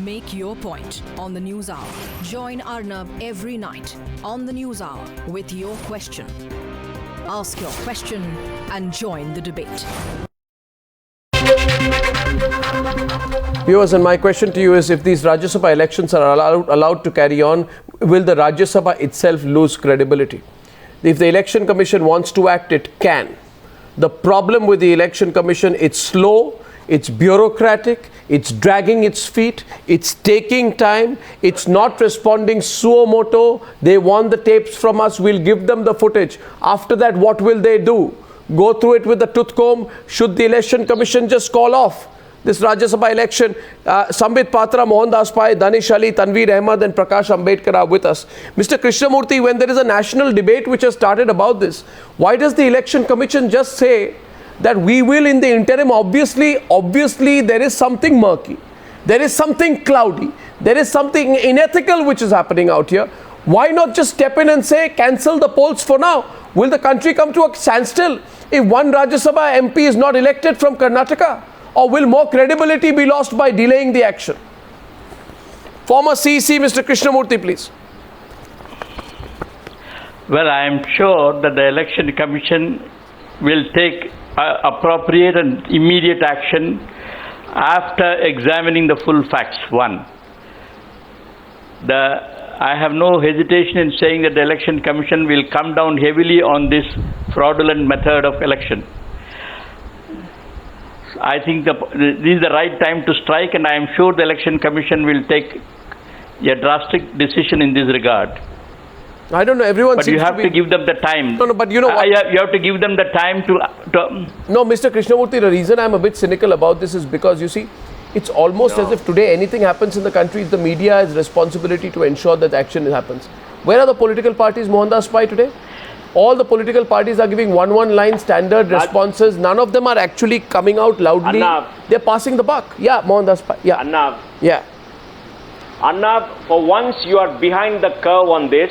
Make your point on the News Hour. Join Arnab every night on the News Hour with your question. Ask your question and join the debate. Viewers, and my question to you is, if these Rajya Sabha elections are allowed to carry on, will the Rajya Sabha itself lose credibility? If the Election Commission wants to act, it can. The problem with the Election Commission, it's slow, it's bureaucratic, it's dragging its feet, it's taking time, it's not responding suo moto. They want the tapes from us, we'll give them the footage. After that, what will they do? Go through it with a tooth comb? Should the Election Commission just call off this Rajya Sabha election? Sambit, Patra, Mohandas, Danish, Tanveer, Ahmad and Prakash, Ambedkar are with us. Mr. Krishnamurthy, when there is a national debate which has started about this, why does the Election Commission just say that we will in the interim? Obviously there is something murky, there is something cloudy, there is something unethical which is happening out here. Why not just step in and say, cancel the polls for now? Will the country come to a standstill if one Rajya Sabha MP is not elected from Karnataka? Or will more credibility be lost by delaying the action? Former Secy, Mr. Krishnamurthy, please. Well, I am sure that the Election Commission will take appropriate and immediate action after examining the full facts. One, I have no hesitation in saying that the Election Commission will come down heavily on this fraudulent method of election. I think this is the right time to strike, and I am sure the Election Commission will take a drastic decision in this regard. I don't know, everyone but seems you have to be... give them the time. No, but you know what? You have to give them the time to... No, Mr. Krishnamurthy, the reason I'm a bit cynical about this is because, you see, it's almost as if today anything happens in the country, the media has responsibility to ensure that action happens. Where are the political parties, Mohandas Pai, today? All the political parties are giving one-line standard responses. None of them are actually coming out loudly. Arnab. They're passing the buck. Yeah, Mohandas Pai. Yeah. Arnab. Yeah. Arnab, for once you are behind the curve on this.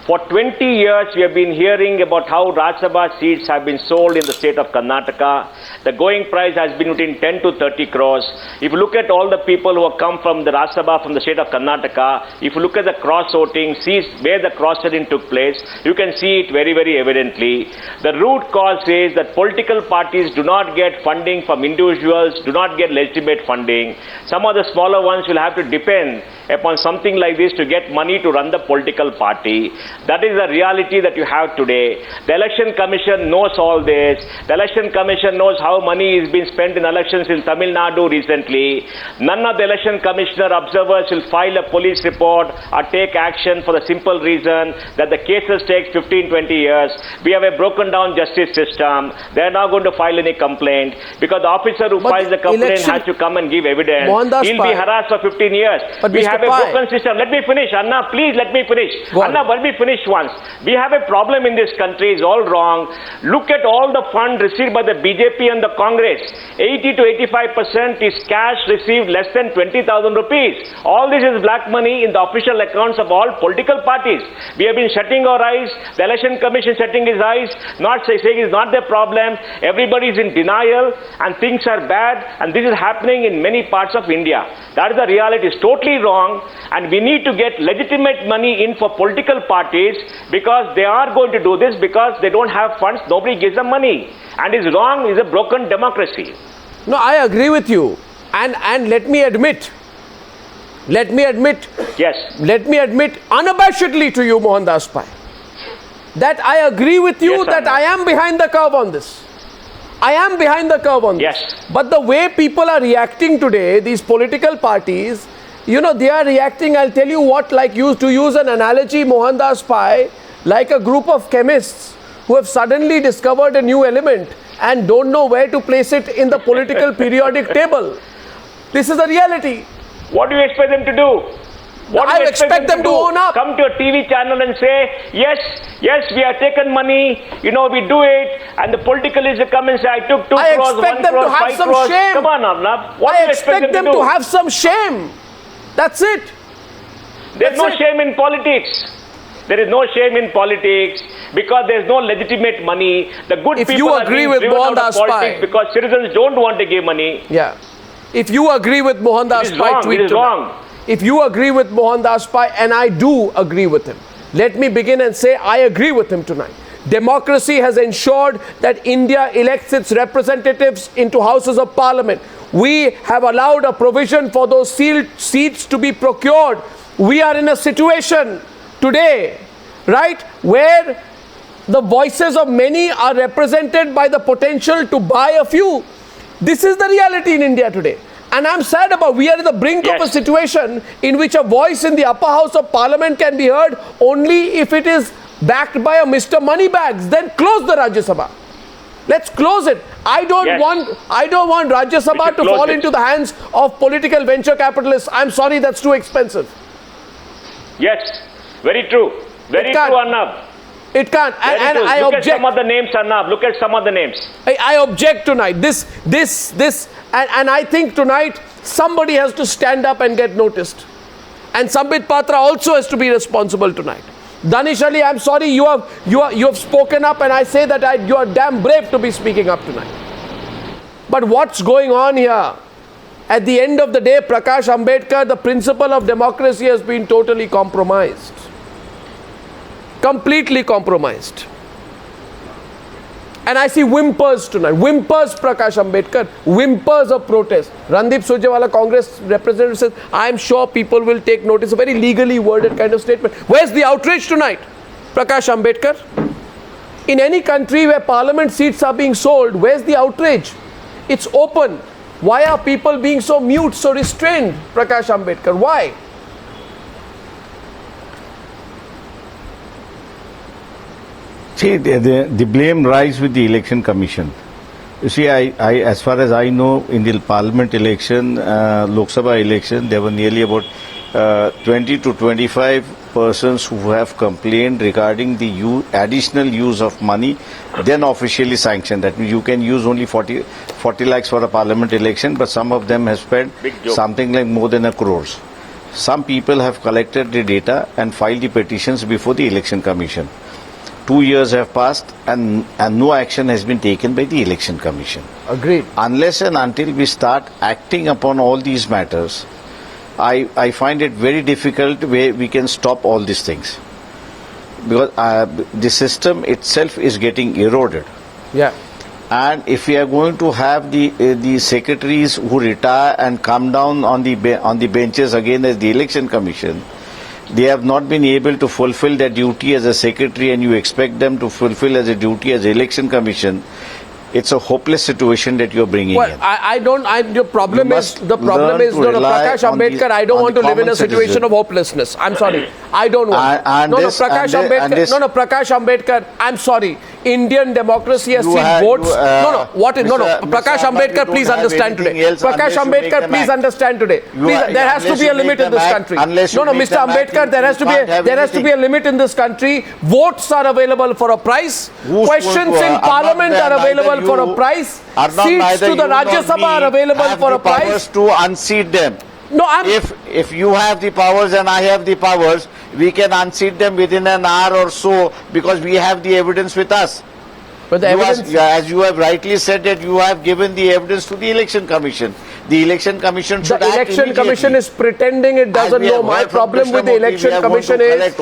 For 20 years, we have been hearing about how Rajya Sabha seats have been sold in the state of Karnataka. The going price has been between 10 to 30 crores. If you look at all the people who have come from the Rajya Sabha from the state of Karnataka, if you look at the cross-voting, see where the cross-voting took place, you can see it very, very evidently. The root cause is that political parties do not get funding from individuals, do not get legitimate funding. Some of the smaller ones will have to depend upon something like this to get money to run the political party. That is the reality that you have today. The Election Commission knows all this. The Election Commission knows how money is being spent in elections in Tamil Nadu recently. None of the Election Commissioner observers will file a police report or take action for the simple reason that the cases take 15-20 years. We have a broken down justice system. They are not going to file any complaint because the officer who files the complaint has to come and give evidence. He'll be harassed for 15 years. But we have a broken system. Let me finish. Anna, please let me finish. Anna, let me finish once. We have a problem in this country. It's all wrong. Look at all the funds received by the BJP and the Congress. 80 to 85% is cash received less than 20,000 rupees. All this is black money in the official accounts of all political parties. We have been shutting our eyes. The Election Commission shutting his eyes, not saying it's not their problem. Everybody is in denial and things are bad, and this is happening in many parts of India. That is the reality. It's totally wrong, and we need to get legitimate money in for political parties because they are going to do this because they don't have funds. Nobody gives them money, and it's wrong. It's a broken democracy. No, I agree with you, and let me admit Yes. Let me admit unabashedly to you, Mohandas Pai, that I agree with you that I am behind the curve on this. I am behind the curve on this. But the way people are reacting today, these political parties, you know, they are reacting, I'll tell you what, like to use an analogy, Mohandas Pai, like a group of chemists who have suddenly discovered a new element and don't know where to place it in the political periodic table. This is the reality. What do you expect them to do? What I expect them to own up. Come to a TV channel and say, yes, we have taken money, you know, we do it, and the political leaders come and say, I took 2 crores, 1 crore, 5 crores. I expect them to have some shame. Come on, Arnab. What do you expect them to have some shame. That's it. There's no shame in politics. There is no shame in politics because there is no legitimate money. The good people are being driven out of politics because citizens don't want to give money. Yeah. If you agree with Mohandas Pai, tweet it is wrong. If you agree with Mohandas Pai, and I do agree with him, let me begin and say I agree with him tonight. Democracy has ensured that India elects its representatives into houses of parliament. We have allowed a provision for those sealed seats to be procured. We are in a situation today, right, where the voices of many are represented by the potential to buy a few. This is the reality in India today. And I'm sad about, we are in the brink of a situation in which a voice in the upper house of parliament can be heard only if it is backed by a Mr. Moneybags. Then close the Rajya Sabha. Let's close it. I don't want Rajya Sabha to fall into the hands of political venture capitalists. I'm sorry, that's too expensive. Yes, very true. Very true, Arnab. It can't. And I Look object. at some of the names, Arnab. Look at some of the names. I object tonight. And I think tonight somebody has to stand up and get noticed. And Sambit Patra also has to be responsible tonight. Danish Ali, I'm sorry, you have spoken up, and I say that you are damn brave to be speaking up tonight. But what's going on here? At the end of the day, Prakash Ambedkar, the principle of democracy has been totally compromised. Completely compromised. And I see whimpers tonight. Whimpers, Prakash Ambedkar. Whimpers of protest. Randeep Surjewala, Congress representative, says, I am sure people will take notice. A very legally worded kind of statement. Where's the outrage tonight? Prakash Ambedkar. In any country where parliament seats are being sold, where's the outrage? It's open. Why are people being so mute, so restrained, Prakash Ambedkar? Why? See, the blame lies with the election commission. You see, as far as I know, in the parliament election, Lok Sabha election, there were nearly about 20 to 25 persons who have complained regarding the additional use of money, then officially sanctioned. That means you can use only 40 lakhs for a parliament election, but some of them have spent something like more than 1 crore. Some people have collected the data and filed the petitions before the election commission. 2 years have passed and no action has been taken by the election commission. Agreed. Unless and until we start acting upon all these matters, I find it very difficult where we can stop all these things. Because the system itself is getting eroded. Yeah. And if we are going to have the secretaries who retire and come down on the benches again as the election commission, they have not been able to fulfill their duty as a secretary, and you expect them to fulfill as a duty as election commission. It's a hopeless situation that you're bringing in. Your problem is, Prakash Ambedkar, I don't want to live in a situation of hopelessness. I'm sorry. I don't want. Prakash Ambedkar, I'm sorry. Indian democracy has seen votes. Prakash Ambedkar, please understand today. Prakash Ambedkar, please understand today. There has to be a limit in this country. Mr. Ambedkar, there has to be a limit in this country. Votes are available for a price. Questions in parliament are available for a price. Seats to the Rajya Sabha are available for a price. Powers to unseat them. If you have the powers and I have the powers, we can unseat them within an hour or so because we have the evidence with us. But the evidence, as you have rightly said, that you have given the evidence to the election commission. The election commission should act immediately. The election commission is pretending it doesn't know. My problem with the election commission is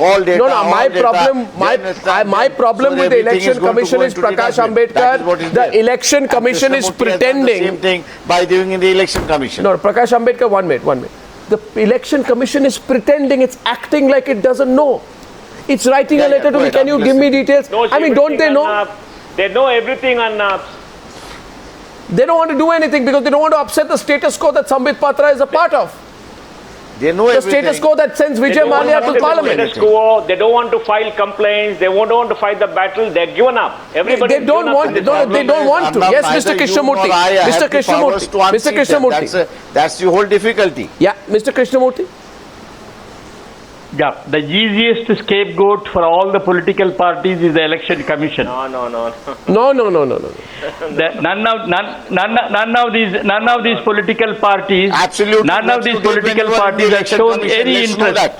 my problem with the election commission is Prakash Ambedkar. The election commission is pretending. The same thing by doing in the election commission. No, Prakash Ambedkar, 1 minute. The election commission is pretending. It's acting like it doesn't know. It's writing a letter to me. Can you give me details? I mean, don't they know? They know everything, Arnab. They don't want to do anything because they don't want to upset the status quo that Sambit Patra is a part of. They know the status quo that sends Vijay Mallya to parliament. They don't want to file complaints. They don't want to fight the battle. They're given up. Everybody. They don't want. They don't want to. Yes, Mr. Krishnamurthy. Mr. Krishnamurthy. That's the whole difficulty. Yeah, Mr. Krishnamurthy. Yeah, the easiest scapegoat for all the political parties is the election commission. No. No. None of these political parties. Absolutely. None of these political parties have shown any interest.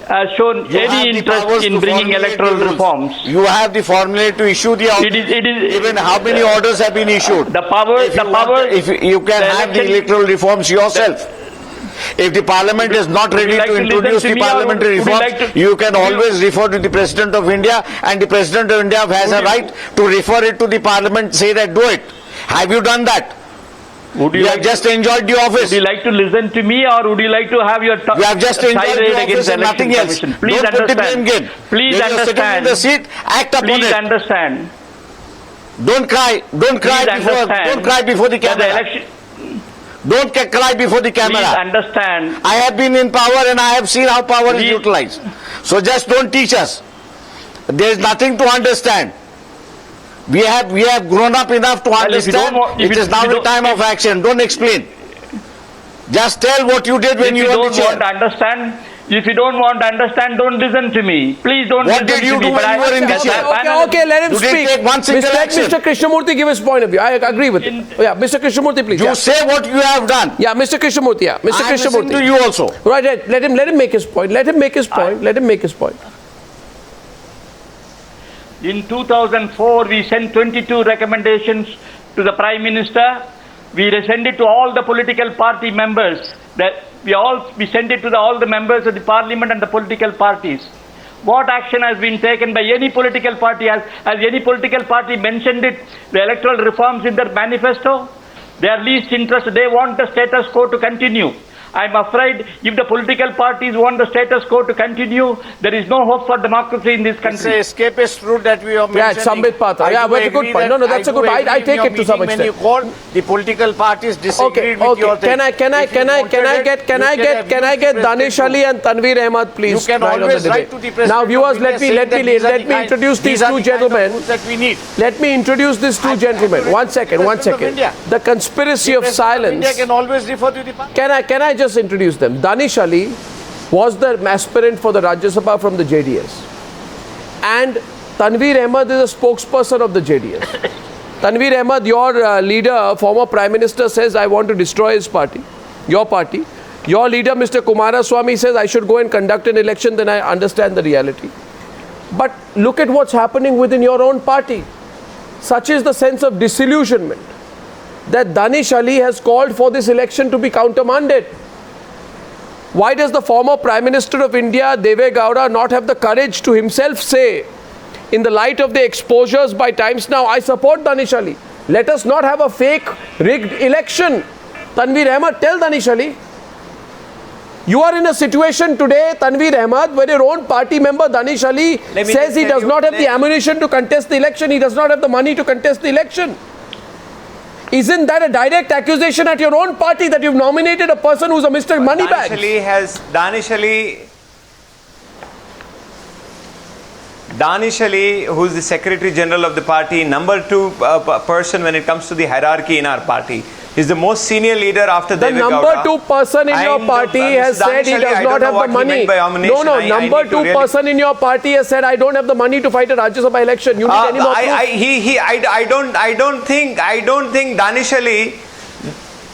has shown any interest in bringing electoral reforms. You have the formula to issue the orders. It is even how many orders have been issued? If you can have the electoral reforms yourself. If the parliament is not ready to introduce the parliamentary reforms, you can always refer to the President of India, and the President of India has a right to refer it to the parliament, say that do it. Have you done that? You have just enjoyed the office. Would you like to listen to me, or would you like to have your you have just enjoyed the office and nothing else. Please don't understand. Put the blame game. Please when understand. You're sitting in the seat, act upon Please it. understand. Don't cry. Don't cry before the camera. Don't cry before the camera. Please understand. I have been in power and I have seen how power is utilized. So just don't teach us. There is nothing to understand. We have grown up enough to understand. It is now the time of action. Don't explain. Just tell what you did when you were in the chair. If you don't want to understand, if you don't want to understand, don't listen to me. Please don't listen to me. What did you do when you were in the chair? Okay, let him speak. Let Mr. Krishnamurthy give his point of view. I agree with him. Yeah, Mr. Krishnamurthy, please. You say what you have done. Yeah, Mr. Krishnamurthy. Yeah, Mr. Krishnamurthy. I'm listening to you also. Right. Let him make his point. Let him make his point. In 2004, we sent 22 recommendations to the Prime Minister. We sent it to all the political party members. We sent it to all the members of the Parliament and the political parties. What action has been taken by any political party? Has any political party mentioned it, the electoral reforms in their manifesto? They are least interested. They want the status quo to continue. I'm afraid if the political parties want the status quo to continue, there is no hope for democracy in this country. It's an escapist route that we are mentioning. Yeah, Sambit, Patra. Yeah, that's a good point. No, that's a good point. I take it to some extent. When you call the political parties disagreed with your thing. Can I get Danish Ali and Tanveer Ahmad, please? You can always write to the President. Now, viewers, let me introduce these two gentlemen. Let me introduce these two gentlemen. One second. The conspiracy of silence. India can always refer to the parliament. Can I just introduce them? Danish Ali was the aspirant for the Rajya Sabha from the JDS, and Tanveer Ahmad is a spokesperson of the JDS. Tanveer Ahmad, your leader, former Prime Minister, says I want to destroy his party, your party. Your leader, Mr. Kumaraswamy, says I should go and conduct an election, then I understand the reality. But look at what's happening within your own party. Such is the sense of disillusionment that Danish Ali has called for this election to be countermanded. Why does the former Prime Minister of India, Deve Gowda, not have the courage to himself say, in the light of the exposures by Times Now, I support Danish Ali. Let us not have a fake, rigged election. Tanveer Ahmad, tell Danish Ali. You are in a situation today, Tanveer Ahmad, where your own party member Danish Ali says he does not have the ammunition to contest the election, he does not have the money to contest the election. Isn't that a direct accusation at your own party that you've nominated a person who's a Mr. Moneybags? Danish Ali, who's the Secretary General of the party, number 2 person when it comes to the hierarchy in our party. He's the most senior leader after Deve Gowda. The number 2 person in your party has said he does not have the money. No, number 2 person in your party has said I don't have the money to fight a Rajya Sabha election. You need any more proof?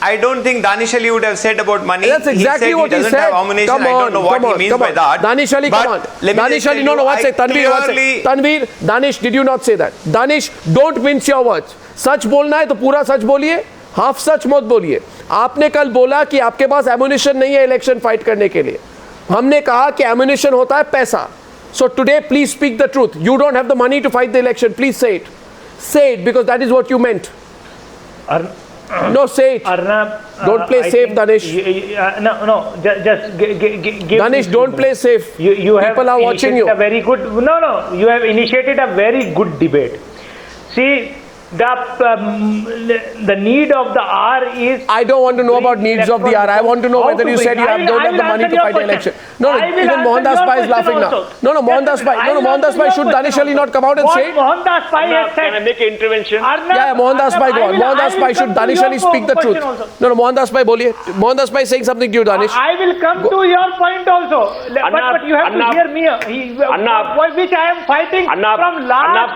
I don't think Danish Ali would have said about money. That's exactly what he said. Come on, I don't know what he means by that. Danish Ali, come on. Danish Ali, no, one second. Tanveer, Danish, did you not say that? Danish, don't mince your words. सच बोलना है तो पूरा सच बोलिए, half सच मत बोलिए. आपने कल बोला कि आपके पास एमुनिशन नहीं है इलेक्शन फाइट करने के लिए. हमने कहा कि एमुनिशन होता है पैसा. So today, please speak the truth. You don't have the money to fight the election. Please say it. Say it because that is what you meant. No, say it. Arnab, don't play safe, Danish. Just give. Danish, don't play safe. You People are watching you. A very good. You have initiated a very good debate. See, the need of the hour is. I don't want to know about needs of the hour. I want to know whether you said you don't have the money to fight the election. No, even Mohandas Pai is laughing now. No, Mohandas Pai, should Danish Ali not come out and say it? Mohandas Pai has said. Can I make an intervention? Yeah, Mohandas Pai, go on. Mohandas Pai, should Danish Ali speak the truth? No, Mohandas Pai, boliye. Mohandas Pai saying something to you, Danish. I will come to your point also. But you have to hear me. Which I am fighting from last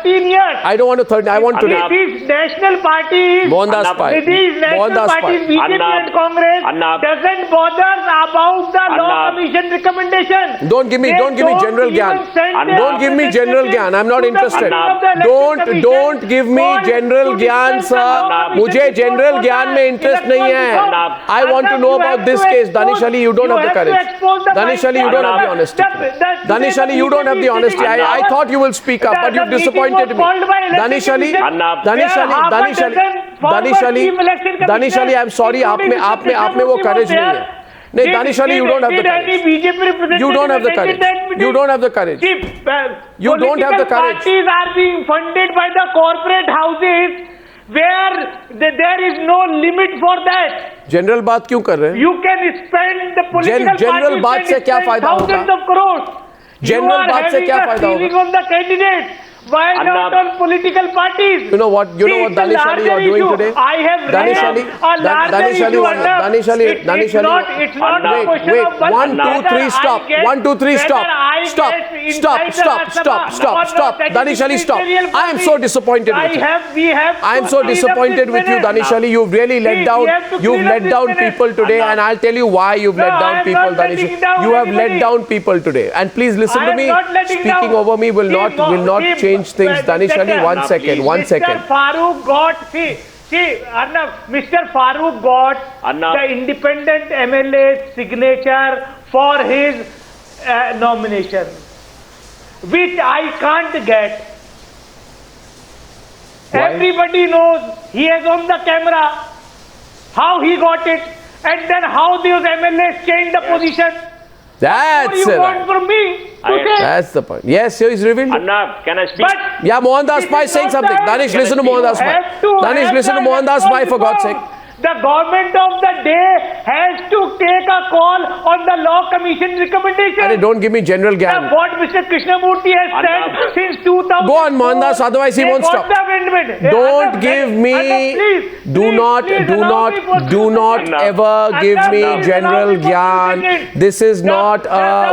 15 years. years. I don't want to third. I want today. These national parties, Mohandas Pai. these national parties, BJP and Congress, doesn't bother about the law commission recommendation. Don't give me general gyan. Don't give me general gyan. I'm not interested. Don't give me general gyan, sir. मुझे general gyan में interest नहीं है. I want to know about this case. Danish Ali, you don't have the courage. Danish Ali, you don't have the honesty. Danish Ali, you don't have the honesty. I thought you will speak up, but you've disappointed me. Danish Ali, I'm sorry, आप में वो courage नहीं है. नहीं, Danish Ali, you don't have the courage. You don't have the courage. You don't have the courage. You don't have the courage. Parties are being funded by the corporate houses where there is no limit for that. General बात क्यों कर रहे हैं? You can spend the political general बात से क्या फायदा होगा? Thousands of crores. General बात से क्या फायदा होगा? On the candidates. Why not on political parties? You know what Danish Ali you are doing today? I have Danish Ali, it's not a question wait, of 1, 2, 3, stop. 1, 2, 3, stop. Danish Ali, stop. I am so disappointed with you. I am so disappointed with you, Danish Ali. You've really let down people today, and I'll tell you why you've let down people, Danish. You have let down people today, and please listen to me. Speaking over me will not change things. Danish Ali, one second. Mr. Farooq got, see, Arnab, Mr. Farooq got the independent MLA signature for his nomination, which I can't get. Why? Everybody knows he is on the camera how he got it, and then how those MLAs changed the position. That's what do you want from me? That's the point. Yes, so he's revealed. Arnab, can I speak? Yeah, Mohandas Pai saying something. Danish, listen to Mohandas Pai. Danish, listen to Mohandas Pai for God's sake. The government of the day has to take a call on the law commission recommendation. Don't give me general gyan. What Mr. Krishnamurthy has said since 2000. Go on, Mohandas, otherwise he won't stop. Don't give me, do not ever give me general gyan. This is not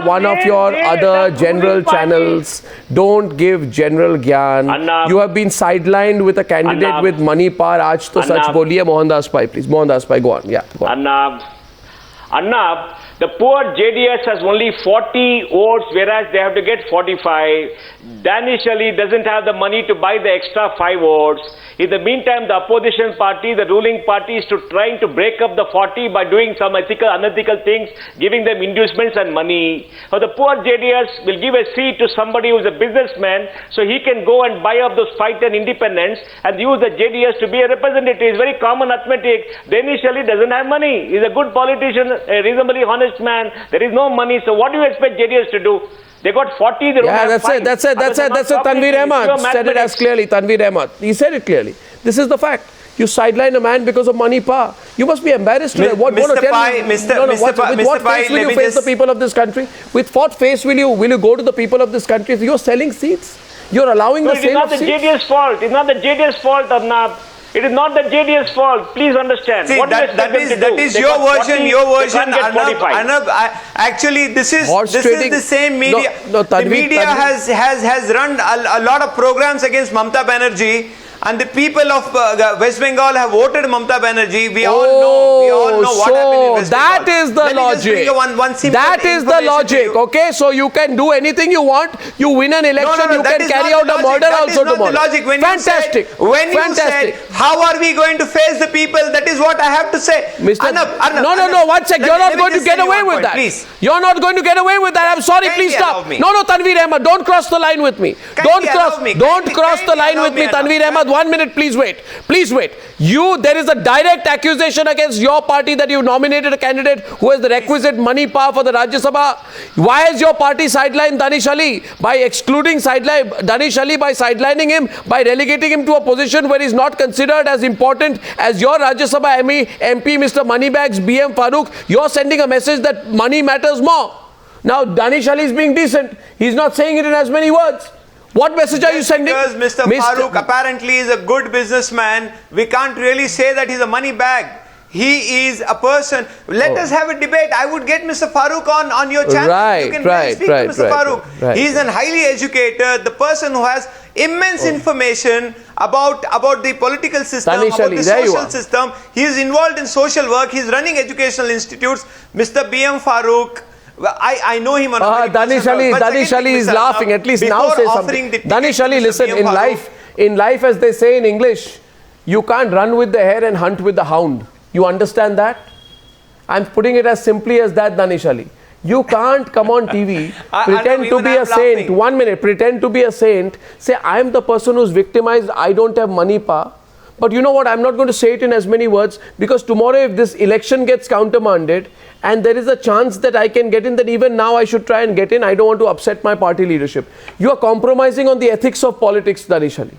one of your other general channels. Don't give general gyan. You have been sidelined with a candidate with money power. Aaj to sach boliye, Mohandas Pai, please. Mohandas Pai, go on. Yeah, go on. Arnab, the poor JDS has only 40 votes, whereas they have to get 45. Danish Ali doesn't have the money to buy the extra 5 votes. In the meantime, the opposition party, the ruling party, is trying to break up the 40 by doing some unethical things, giving them inducements and money. So the poor JDS will give a seat to somebody who is a businessman, so he can go and buy up those 5-10 independents and use the JDS to be a representative. It's very common arithmetic. Danish Ali doesn't have money. He's a good politician, a reasonably honest man. There is no money. So what do you expect JDS to do? They got 40. They don't have 5. That's it. Tanveer Ahmad said it as clearly. Tanveer Ahmad. He said it clearly. This is the fact. You sideline a man because of money power. You must be embarrassed today. What face will you face the people of this country? With what face will you go to the people of this country? You're selling seats. You're allowing the sale of seats. It is not the JDS fault. It's not the JDS fault, Arnab. It is not the JDS fault. Please understand. See, that is your version. Arnab, actually, this is the same media. The media has run a lot of programs against Mamata Banerjee. And the people of West Bengal have voted Mamata Banerjee. We all know what happened in West Bengal. That is the logic. That is the logic. Okay, so you can do anything you want. You win an election, you can carry out a murder also tomorrow. Fantastic. When you said, how are we going to face the people? That is what I have to say. Arnab, no, 1 sec. You're not going to get away with that. You're not going to get away with that. I'm sorry, please stop. No, Tanveer Ahmad, don't cross the line with me. Don't cross the line with me, Tanveer Ahmad. 1 minute, please wait. There is a direct accusation against your party that you nominated a candidate who has the requisite money power for the Rajya Sabha. Why has your party sidelined Danish Ali? By excluding Danish Ali, by sidelining him, by relegating him to a position where he's not considered as important as your Rajya Sabha MP, Mr. Moneybags, BM Farooq. You're sending a message that money matters more. Now, Danish Ali is being decent. He's not saying it in as many words. What message are you sending? Because Mr. Farooq apparently is a good businessman, we can't really say that he's a money bag. He is a person. Let us have a debate. I would get Mr. Farooq on your channel. You can speak to Mr. Farooq. He is a highly educated, the person who has immense information about the political system, Danish about the social system. He is involved in social work. He is running educational institutes. Mr. B.M. Farooq. I know him on a Danish Ali is laughing. At least now say something. Danish Ali, listen, in life, as they say in English, you can't run with the hare and hunt with the hound. You understand that? I'm putting it as simply as that, Danish Ali. You can't come on TV, pretend to be a saint. 1 minute, pretend to be a saint. Say, I'm the person who's victimized. I don't have money, pa. But you know what? I'm not going to say it in as many words, because tomorrow if this election gets countermanded and there is a chance that I can get in, that even now I should try and get in. I don't want to upset my party leadership. You are compromising on the ethics of politics, Danish Ali.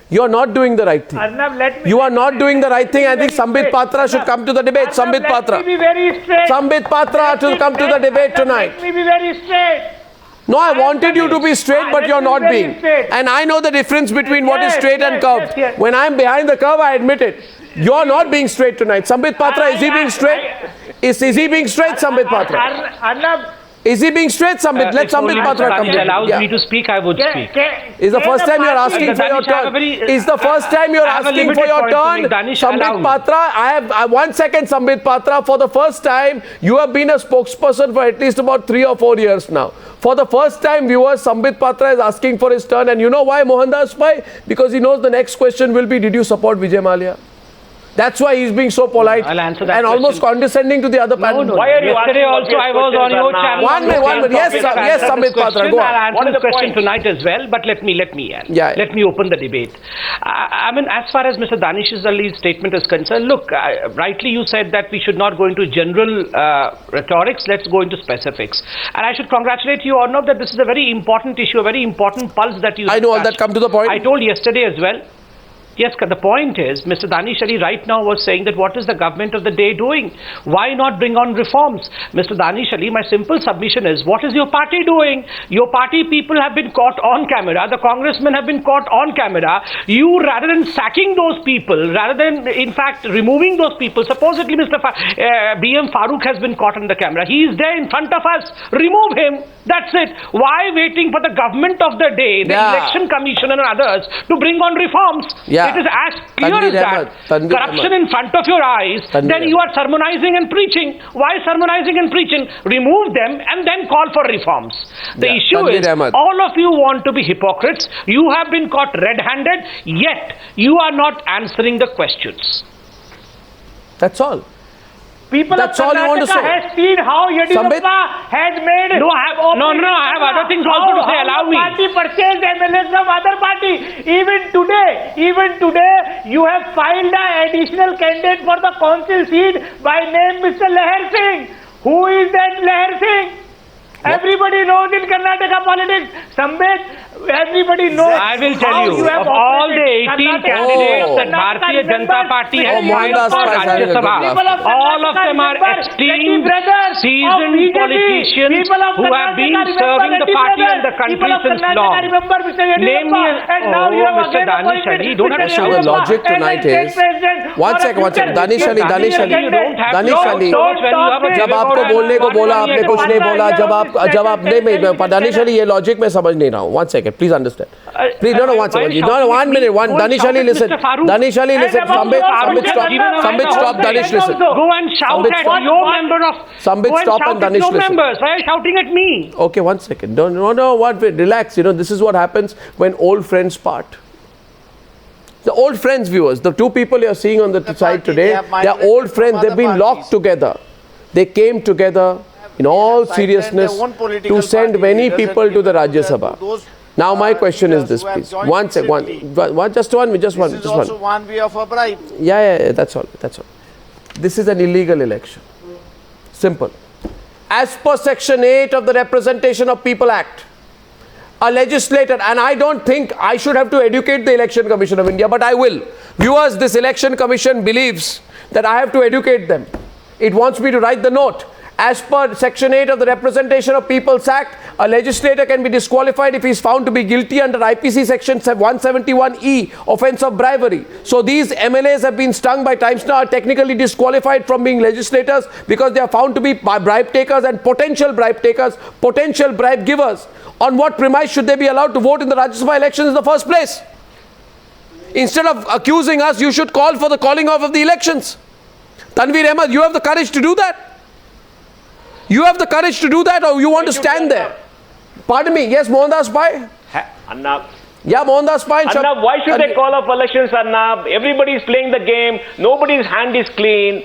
You are not doing the right thing. Arnab, you are not doing the right thing. I think Sambit Patra should come to the debate. Sambit Patra. Let me be very straight. Sambit Patra to come to the debate tonight. Let me be very straight. No, I wanted you to be straight, but you're not being. And I know the difference between what is straight and curved. When I'm behind the curve, I admit it. You're not being straight tonight. Sambit Patra, is he being straight? Is he being straight, Sambit Patra? Arnab, is he being straight, Sambit? Let Sambit Patra come. If the allows me to speak, I would speak. Is the first time you're asking for your turn? Is the first time you're asking for your turn? Sambit Patra, I 1 second, Sambit Patra. For the first time, you have been a spokesperson for at least about 3 or 4 years now. For the first time, viewers, Sambit Patra is asking for his turn. And you know why, Mohandas? Why? Because he knows the next question will be, did you support Vijay Mallya? That's why he's being so polite and almost condescending to the other panel. No. Why are you yesterday also I was on your channel. One minute. Yes, Sambit Patra, go on. I'll answer the question tonight as well, but let me let me open the debate. I mean, as far as Mr. Danish Ali's statement is concerned, look, rightly you said that we should not go into general rhetorics, let's go into specifics. And I should congratulate you, Arnab, that this is a very important issue, a very important pulse that you I know all that, come to the point. I told yesterday as well. Yes, the point is, Mr. Danish Ali right now was saying that what is the government of the day doing? Why not bring on reforms? Mr. Danish Ali, my simple submission is, what is your party doing? Your party people have been caught on camera. The congressmen have been caught on camera. You, rather than sacking those people, rather than, in fact, removing those people, supposedly Mr. B.M. Farooq has been caught on the camera. He is there in front of us. Remove him. That's it. Why waiting for the government of the day, the election commission and others, to bring on reforms? It is as clear as that. Corruption in front of your eyes, then you are sermonizing and preaching. Why sermonizing and preaching? Remove them and then call for reforms. The issue is, all of you want to be hypocrites. You have been caught red-handed, yet you are not answering the questions. That's all. People That's of Karnataka has seen how Yediyurappa has made... No, I have other things also to say. Allow me. Party purchased MLAs from other party. Even today, you have filed an additional candidate for the council seat by name Mr. Leher Singh. Who is that Leher Singh? Everybody knows in Karnataka politics. Sambit, everybody knows. I will tell you, of all the 18 candidates that Bharatiya Janata Party has filed for Rajya Sabha, all of them are esteemed, seasoned politicians who have been serving the party and the country since long. Name me Mr. Danish Ali. Don't have to show the logic tonight is... One second. Danish Ali. जब आपको बोलने को बोला आपने कुछ नहीं बोला जब आप नहीं दानिश अली ये लॉजिक मैं समझ नहीं रहा हूँ 1 second please understand please no 1 second no 1 minute Danish Ali listen Sambit stop Danish listen go and shout at your member of Sambit stop and Danish listen members why are you shouting at me okay 1 second no what relax this is what happens when old friends part. The old friends, viewers, the two people you are seeing on the side today, they are old friends, they've been locked together. They came together in all seriousness to send many people to the Rajya Sabha. Now my question is this, please. Just one. This is also one way of a bribe. Yeah, that's all. This is an illegal election. Simple. As per Section 8 of the Representation of People Act, a legislator, and I don't think I should have to educate the Election Commission of India, but I will. Viewers, this Election Commission believes that I have to educate them. It wants me to write the note. As per Section 8 of the Representation of People's Act, a legislator can be disqualified if he is found to be guilty under IPC Section 171E, offence of bribery. So these MLAs have been stung by times now, are technically disqualified from being legislators because they are found to be bribe takers and potential bribe takers, potential bribe givers. On what premise should they be allowed to vote in the Rajya Sabha elections in the first place? Instead of accusing us, you should call for the calling off of the elections. Tanveer Ahmad, you have the courage to do that? You have the courage to do that, or you want to stand there? Pardon me, yes, Mohandas Bhai? Arnab. Yeah, Mohandas Bhai. Arnab, why should they call off elections, Arnab? Everybody is playing the game. Nobody's hand is clean.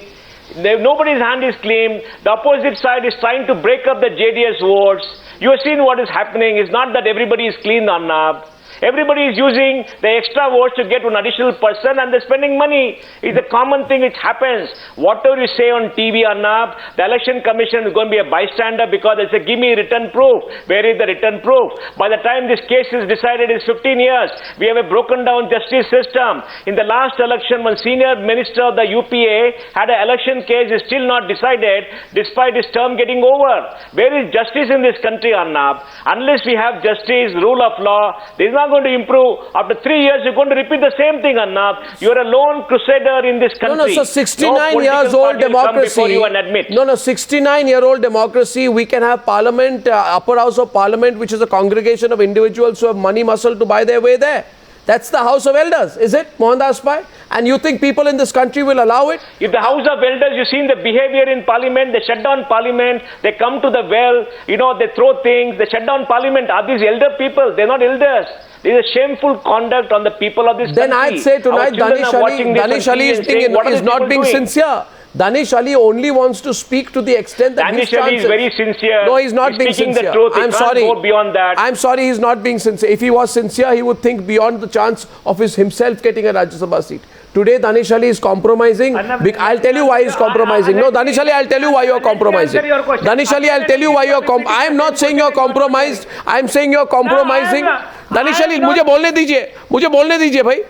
Nobody's hand is clean. The opposite side is trying to break up the JDS votes. You have seen what is happening. It's not that everybody is clean, Arnab. Everybody is using the extra votes to get one additional person and they're spending money. It's a common thing which happens. Whatever you say on TV, Arnab, the election commission is going to be a bystander because it's a give me written proof. Where is the written proof? By the time this case is decided, it's 15 years. We have a broken down justice system. In the last election, one senior minister of the UPA had an election case is still not decided despite his term getting over. Where is justice in this country, Arnab? Unless we have justice, rule of law, there is not going to improve. After 3 years, you're going to repeat the same thing, Arnab. You're a lone crusader in this country. No, so 69 years old democracy. No, 69-year-old democracy. We can have parliament, upper house of parliament, which is a congregation of individuals who have money muscle to buy their way there. That's the House of Elders, is it, Mohandas Bhai? And you think people in this country will allow it? If the House of Elders, you've seen the behavior in Parliament, they shut down Parliament, they come to the well, they throw things, they shut down Parliament. Are these elder people? They're not elders. There is a shameful conduct on the people of this country. Then I'd say tonight Danish Ali is not being sincere. Danish Ali only wants to speak to the extent that Danish Ali is very sincere. No, he's not being sincere. The truth. I'm sorry. Go beyond that. I'm sorry, he's not being sincere. If he was sincere, he would think beyond the chance of himself getting a Rajya Sabha seat. Today, Danish Ali is compromising. I'll tell you why he's compromising. No, Danish Ali, I'll tell you why you're compromising. Danish Ali, I'll tell you why you're I'm not saying you're compromised. I'm saying you're compromising. Danish Ali, मुझे बोलने दीजिए भाई.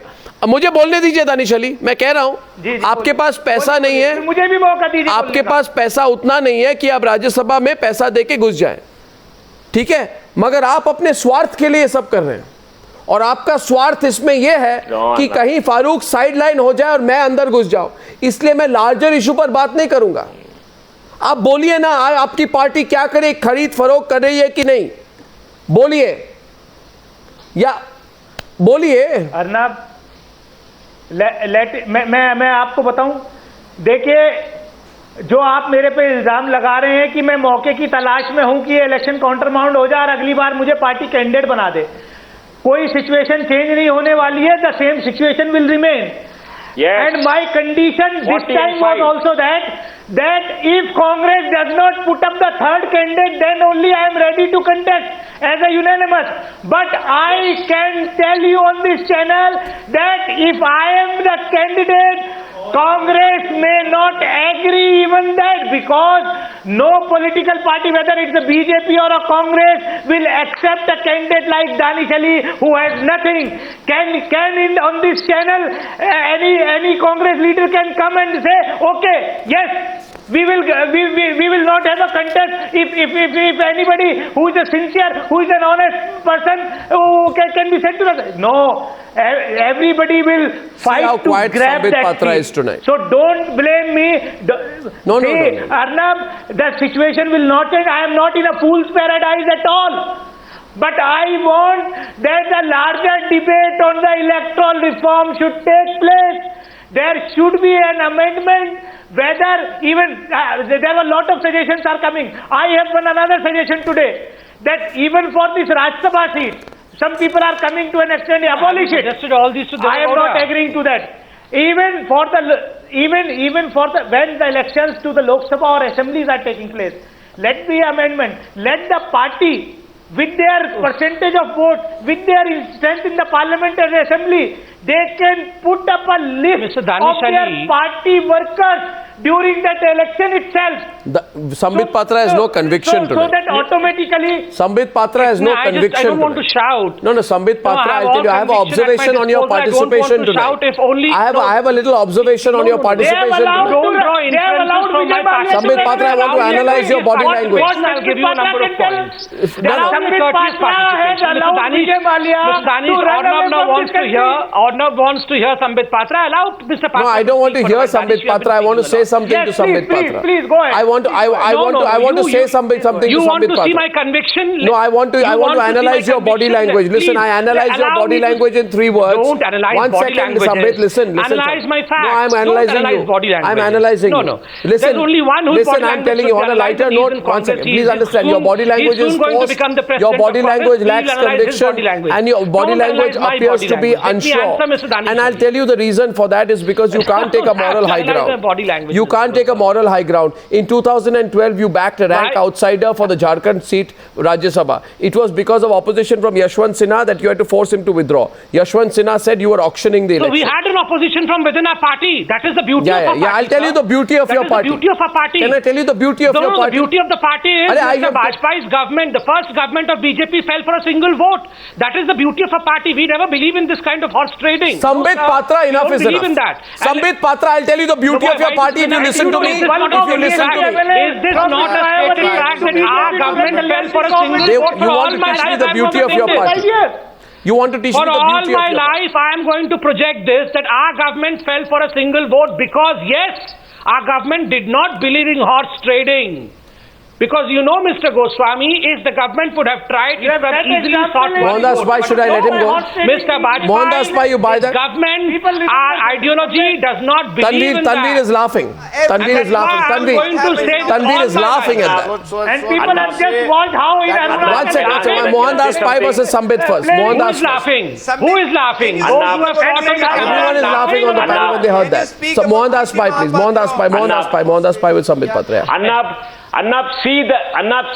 मुझे बोलने दीजिए दानिश अली, मैं कह रहा हूं आपके पास पैसा नहीं है, मुझे भी मौका दीजिए, आपके पास पैसा उतना नहीं है कि आप राज्यसभा में पैसा देके घुस जाएं, ठीक है, मगर आप अपने स्वार्थ के लिए सब कर रहे हैं और आपका स्वार्थ इसमें यह है कि कहीं फारूक साइडलाइन हो जाए और मैं अंदर घुस जाऊं, इसलिए मैं लार्जर इशू पर बात नहीं करूंगा. आप बोलिए ना, आपकी पार्टी क्या करे, खरीद फरोख्त कर रही है कि नहीं, बोलिए या बोलिए. अर्नब, मैं आपको बताऊं, देखिए, जो आप मेरे पे इल्जाम लगा रहे हैं कि मैं मौके की तलाश में हूं कि इलेक्शन काउंटरमाउंड हो जाए और अगली बार मुझे पार्टी कैंडिडेट बना दे, कोई सिचुएशन चेंज नहीं होने वाली है. The same situation will remain. And my condition this time was also that if Congress does not put up the third candidate, then only I am ready to contest as a unanimous. But I can tell you on this channel that if I am the candidate, Congress may not agree even that, because no political party, whether it's the BJP or a Congress, will accept a candidate like Danish Ali who has nothing. On this channel any Congress leader can come and say, okay, yes, we will not have a contest if anybody who is a sincere, who is an honest person who can be said to us. No, everybody will fight to grab Sambit that Patra seat. is tonight. So don't blame me. No. Arnab, the situation will not change. I am not in a fool's paradise at all. But I want that the larger debate on the electoral reform should take place. There should be an amendment. Whether even there are a lot of suggestions are coming. I have one another suggestion today, that even for this Rajya Sabha seat, some people are coming to an extent, abolish it. I am not agreeing to that. Even for when the elections to the Lok Sabha or assemblies are taking place, let the amendment, let the party with their percentage of vote, with their strength in the parliamentary assembly, they can put up a list of their party workers during that election itself. Sambit Patra has no conviction so that automatically... Sambit Patra has no conviction. I don't want to shout. No, Sambit Patra, I'll tell you, I have an observation on your participation tonight. I have a little observation on your participation tonight. Sambit Patra, I want to analyze your body language. I'll give you a number of points. Arnab wants to hear Sambit Patra. Allow Mr. Patra. No, I don't want to hear Sambit Patra. I want to say something to Sambit Patra. Please go ahead. I want to say something to Sambit Patra. You want to see my conviction? No, I want to analyze your body language. Listen, I analyze your body language in 3 words. Don't analyze body language. Sambit, listen. Analyze my facts. No, I'm analyzing you. I'm analyzing you. No. Listen, there's only one who's listen, I'm telling you on a lighter note. One second. Please understand. Your body language is forced. Your body language lacks conviction, and your body language appears to be unsure. And I'll tell you the reason for that is because you can't take a moral high ground. You can't take a moral high ground. In 2012, you backed a rank outsider for the Jharkhand seat, Rajya Sabha. It was because of opposition from Yashwant Sinha that you had to force him to withdraw. Yashwant Sinha said you were auctioning the election. So we had an opposition from within our party. That is the beauty of our party. Yeah, I'll tell you the beauty of your party. The beauty of our party. Can I tell you the beauty of your party? The beauty of the party is Mr. Vajpayee's government, the first government of BJP fell for a single vote. That is the beauty of a party. We never believe in this kind of horse trading. Sambit Patra, enough is enough. In that. Sambit Patra, I'll tell you the beauty of your party if you listen to me. If you listen to me. Is this not a stated fact that our government fell for a single vote? You want to teach me the beauty of your party. You want to teach me the beauty of your party. For all my life, I am going to project this, that our government fell for a single vote because, yes, our government did not believe in horse trading. Because you know, Mr. Goswami, if the government would have tried, it would have easily sought... Mohandas, why should I let him go? Mr. Vajpayee, Mohandas, you buy that? Government, our ideology does not believe in that. Tanveer is laughing. Tanveer is laughing. Tanveer is laughing at that. And people have just watched how... One second. Mohandas versus Sambit first. Who is laughing? Who is laughing? Everyone is laughing on the panel when they heard that. So Mohandas please. Mohandas with Sambit Patra. Arnab,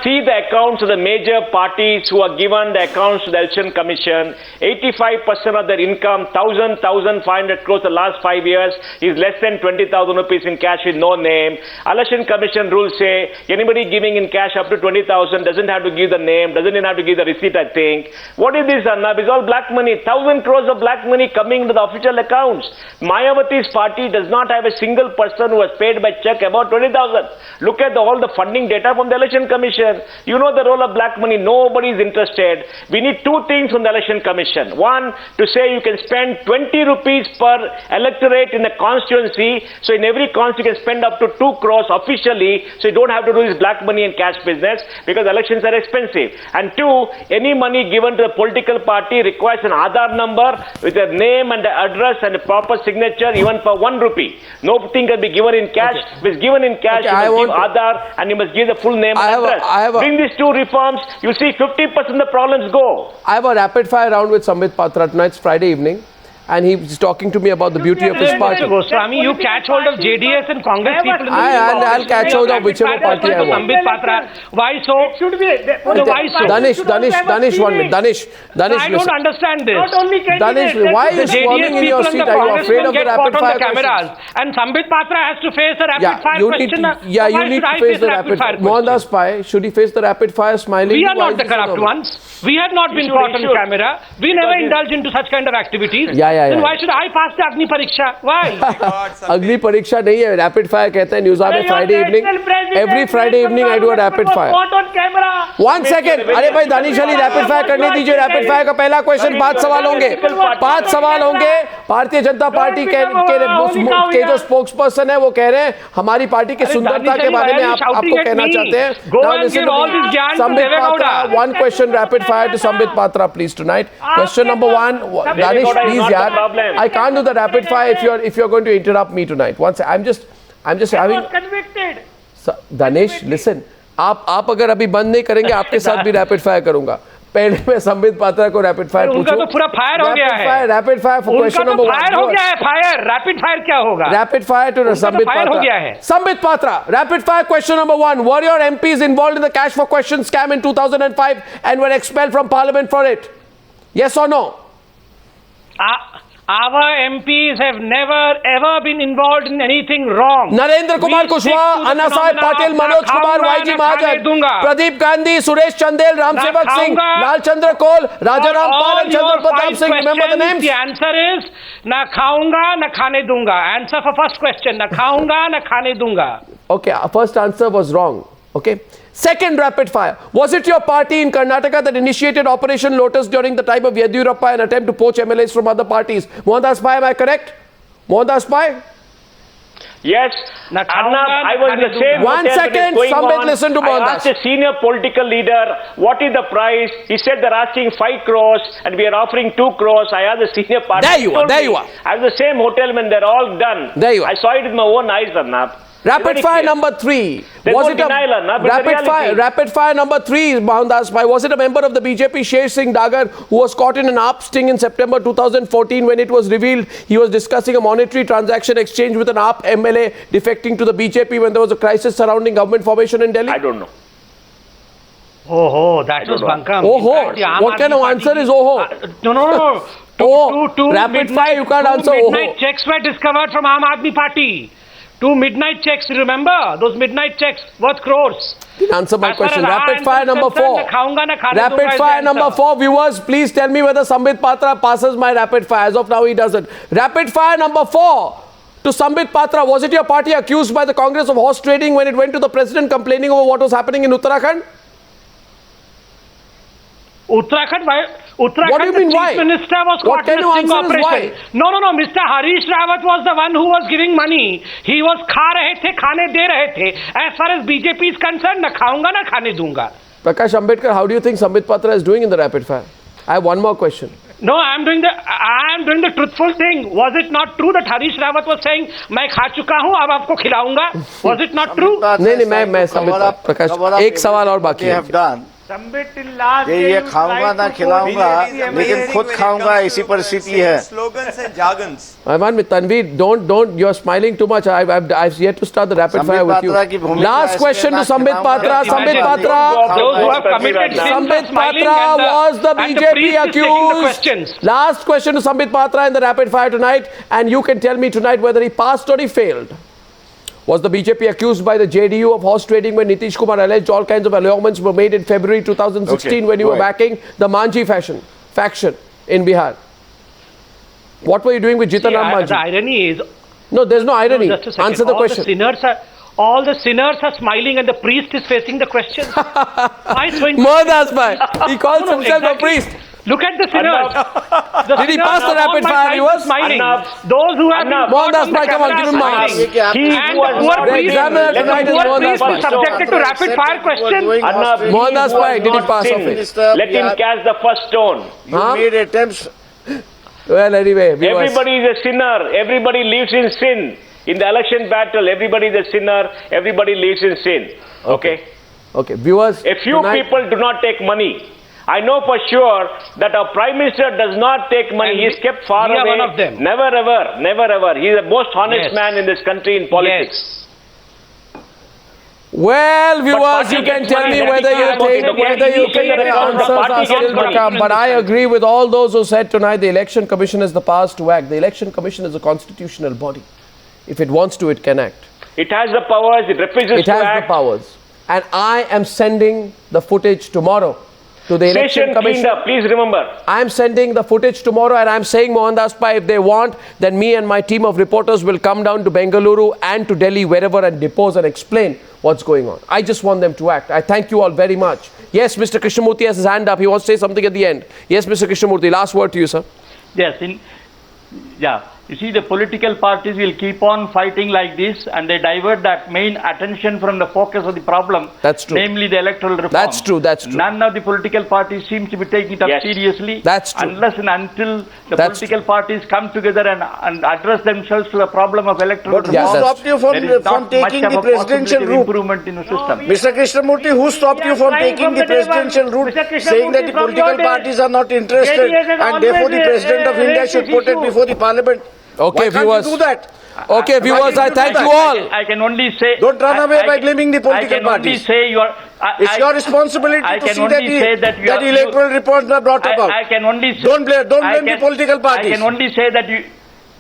see the accounts of the major parties who are given the accounts to the Election Commission. 85% of their income, 1,500 crores the last 5 years, is less than 20,000 rupees in cash with no name. Election Commission rules say anybody giving in cash up to 20,000 doesn't have to give the name, doesn't even have to give the receipt, I think. What is this, Arnab? It's all black money. 1,000 crores of black money coming to the official accounts. Mayawati's party does not have a single person who has paid by check about 20,000. Look at all the funding data from the Election Commission. You know the role of black money. Nobody is interested. We need 2 things from the Election Commission. One, to say you can spend 20 rupees per electorate in a constituency. So in every constituency you can spend up to 2 crores officially. So you don't have to do this black money and cash business because elections are expensive. And 2, any money given to the political party requires an Aadhaar number with a name and the address and a proper signature even for 1 rupee. Nothing can be given in cash. If it's given in cash, you must give Aadhaar and you must give the full name and address. Bring these 2 reforms, you'll see 50% of the problems go. I have a rapid fire round with Sambit Patra tonight. It's Friday evening. And he's talking to me about the beauty of his party. Goswami, you catch hold of JDS and Congress people. I'll catch hold of whichever party I want. Why so? Why so? Danish, 1 minute. Danish, I don't understand this. Danish, why are you squirming in your seat? Are you afraid of the rapid fire questions? And Sambit Patra has to face a rapid fire question. You need to face the rapid fire. Mohandas Pai, should he face the rapid fire smiling? We are not the corrupt ones. We have not been caught on camera. We never indulge into such kind of activities. Then why should I pass the Agni Pariksha? Why? Agni Pariksha नहीं है, rapid fire कहते हैं Newshour में Friday evening. Every Friday evening I do a rapid fire. 1 second. अरे भाई Danish Ali rapid fire करने दीजिए. Rapid fire का पहला question 5 सवाल होंगे. 5 सवाल होंगे. भारतीय जनता पार्टी के जो spokesperson है वो कह रहे हैं हमारी पार्टी की सुंदरता के बारे में आपको कहना चाहते हैं. Sambit Patra, 1 question rapid fire to Sambit Patra please tonight. Question number 1, Danish please यार. I can't do the rapid fire if you're going to interrupt me tonight. Once I'm just having convicted. Danish, listen. आप अगर अभी बंद नहीं करेंगे आपके साथ भी रैपिड फायर करूंगा. पहले मैं संबित पात्रा को रैपिड फायर पूछूं. उनका तो पूरा फायर हो गया है. Rapid fire for question number 1. Fire हो गया है. फायर रैपिड फायर क्या होगा? Rapid fire to Sambit Patra. Sambit Patra, rapid fire question number 1. Were your MPs involved in the cash for questions scam in 2005 and were expelled from parliament for it? Yes or no? Our MPs have never ever been involved in anything wrong. Narendra Kumar Kushwaha, Anna Sahib Patil, Manoj Kumar, YG Mahajan, Pradeep Gandhi, Suresh Chandel, Ram Sevak Singh, Lal Chandra Kohl, Rajaram Pal and Chandra Pratap Singh. Remember the names? The answer is na khaunga na khane dunga. Answer for first question, na khaunga na khane dunga. Okay, our first answer was wrong. Okay. Second rapid fire. Was it your party in Karnataka that initiated Operation Lotus during the time of Yediyurappa, an attempt to poach MLAs from other parties? Mohandas Pai, am I correct? Mohandas Pai? Yes, Arnab, I was in the same 1 second, Sambit, listen to Mohandas. I asked a senior political leader, what is the price? He said they're asking 5 crores and we are offering 2 crores. I asked the senior party. There you are. I was the same hotel when they're all done. There you are. I saw it with my own eyes, Arnab. Rapid fire number 3. Was it rapid fire number 3, Mohandas Pai. Was it a member of the BJP, Sher Singh Dagar, who was caught in an AAP sting in September 2014 when it was revealed he was discussing a monetary transaction exchange with an AAP MLA defecting to the BJP when there was a crisis surrounding government formation in Delhi? I don't know. Oh, that was Bankam. Oh, what kind of answer is oh? No. Rapid fire, you can't answer oh. Midnight checks were discovered from Aam Aadmi Party. 2 midnight checks, remember? Those midnight checks worth crores. Didn't answer my question. Rapid fire number 4. Rapid fire number 4. Viewers, please tell me whether Sambit Patra passes my rapid fire. As of now, he doesn't. Rapid fire number 4. To Sambit Patra, was it your party accused by the Congress of horse trading when it went to the president complaining over what was happening in Uttarakhand? Uttarakhand, what do you mean, why? Chief Minister was caught in a sting operation. No. Mr. Harish Rawat was the one who was giving money. He was khane de rahe the. As far as BJP is concerned, na khaunga na khane dunga. Prakash Ambedkar, how do you think Sambit Patra is doing in the rapid fire? I have one more question. No, I am doing the truthful thing. Was it not true that Harish Rawat was saying, "मैं खा चुका हूँ, अब आपको खिलाऊंगा"? Was it not true? नहीं, मैं Sambit Prakash, एक सवाल और बाकी है. ये खाऊंगा ना खिलाऊंगा लेकिन खुद खाऊंगा इसी परिस्थिति है. Slogans and jargons. I'm with Tanveer. Don't. You're smiling too much. I've yet to start the rapid fire with you. Last question to Sambit Patra. Sambit Patra. Those who have committed sins Sambit Patra was the BJP accused. Last question to Sambit Patra in the rapid fire tonight, and you can tell me tonight whether he passed or he failed. Was the BJP accused by the JDU of horse trading when Nitish Kumar alleged all kinds of allurements were made in February 2016 when you were backing the Manji faction in Bihar? What were you doing with Jitan Ram Manji? The irony is... No, there's no irony. Answer the question. All the sinners are smiling and the priest is facing the question. Mohandas Pai. He calls himself a priest. Look at the sinners. Did he pass the rapid fire? He was smiling. Those who have been Mohandas Pai, come on, give him marks. And the poor priest was subjected to rapid fire questions. Mohandas Pai, did he pass of it? Let him catch the first stone. You made attempts. Well, anyway. Everybody is a sinner. Everybody lives in sin. In the election battle, everybody is a sinner. Everybody lives in sin. Okay? Viewers. A few people do not take money. I know for sure that our Prime Minister does not take money. He is kept far away. We are one of them. Never ever. He is the most honest man in this country in politics. Well, viewers, you can tell me whether you think the answers are still to come. But I agree with all those who said tonight the Election Commission has the powers to act. The Election Commission is a constitutional body. If it wants to, it can act. It has the powers. It refuses to act. It has the powers. And I am sending the footage tomorrow to the Election Commission. Please remember. I am sending the footage tomorrow, and I am saying, Mohandas Pai, if they want, then me and my team of reporters will come down to Bengaluru and to Delhi, wherever, and depose and explain what's going on. I just want them to act. I thank you all very much. Yes, Mr. Krishnamurthy has his hand up. He wants to say something at the end. Yes, Mr. Krishnamurthy, last word to you, sir. Yes, you see, the political parties will keep on fighting like this, and they divert that main attention from the focus of the problem. That's true. Namely, the electoral reform. That's true. None of the political parties seem to be taking it up seriously. That's true. Unless and until the political parties come together and address themselves to the problem of electoral reform. Who stopped you from taking the presidential route? Improvement in the system. Mr. Krishnamurthy, who stopped you from taking the presidential route, saying that the political parties are not interested and therefore the President of India should put it before the Parliament? Okay, Why can't you do that? Okay, viewers, I thank you all. I can only say... Don't run away by blaming the political parties. I can only say you are... It's your responsibility to see that the electoral reports are brought about. I can only say... Don't blame the political parties. I can only say that you...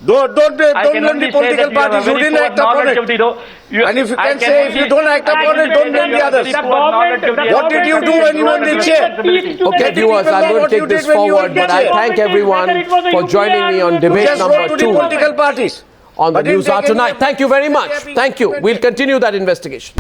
Don't blame the political parties who didn't act upon it. And if you can say, if you don't act upon it, don't blame the others. What did you do when you were in the chair? Okay, viewers, I'm going to take this forward, but I thank everyone for joining me on debate number 2 political parties on the Newshour tonight. Thank you very much. Thank you. We'll continue that investigation.